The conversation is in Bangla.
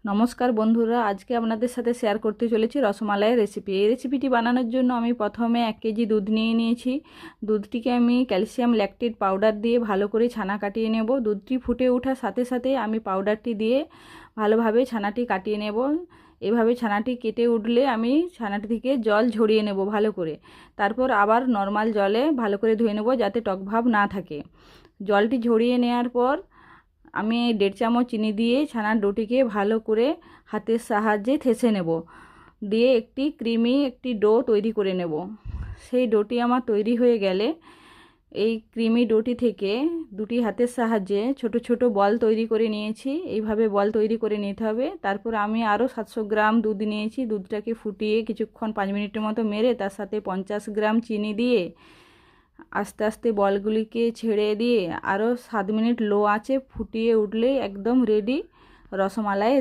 নমস্কার বন্ধুরা, আজকে আপনাদের সাথে শেয়ার করতে চলেছি রসমালাইয়ের রেসিপি। এই রেসিপিটি বানানোর জন্য আমি প্রথমে 1 কেজি দুধ নিয়ে নিয়েছি। দুধটিকে আমি ক্যালসিয়াম ল্যাকটেট পাউডার দিয়ে ভালো করে ছানা কাটিয়ে নেব। দুধটি ফুটে ওঠার সাথে সাথে আমি পাউডারটি দিয়ে ভালোভাবে ছানাটি কাটিয়ে নেব। এভাবে ছানাটি কেটে উঠলে আমি ছানাটি থেকে জল ঝরিয়ে নেব ভালো করে। তারপর আবার নর্মাল জলে ভালো করে ধুয়ে নেব যাতে টক ভাব না থাকে। জলটি ঝরিয়ে নেওয়ার পর আমি 1.5 চামচ চিনি দিয়ে ছানার ডোটিকে ভালো করে হাতের সাহায্যে থেসে নেব। দিয়ে একটি ডো তৈরি করে নেব। সেই ডোটি আমার তৈরি হয়ে গেলে এই ক্রিমি ডোটি থেকে দুটি হাতের সাহায্যে ছোট ছোট বল তৈরি করে নিয়েছি। এইভাবে বল তৈরি করে নিতে হবে। তারপর আমি আরও 700 গ্রাম দুধ নিয়েছি। দুধটাকে ফুটিয়ে কিছুক্ষণ 5 মিনিটের মতো মেরে তার সাথে 50 গ্রাম চিনি দিয়ে আস্তে আস্তে বলগুলিকে ছেড়ে দিয়ে আরও 7 মিনিট লো আঁচে ফুটিয়ে উঠলেই একদম রেডি রসমালাই।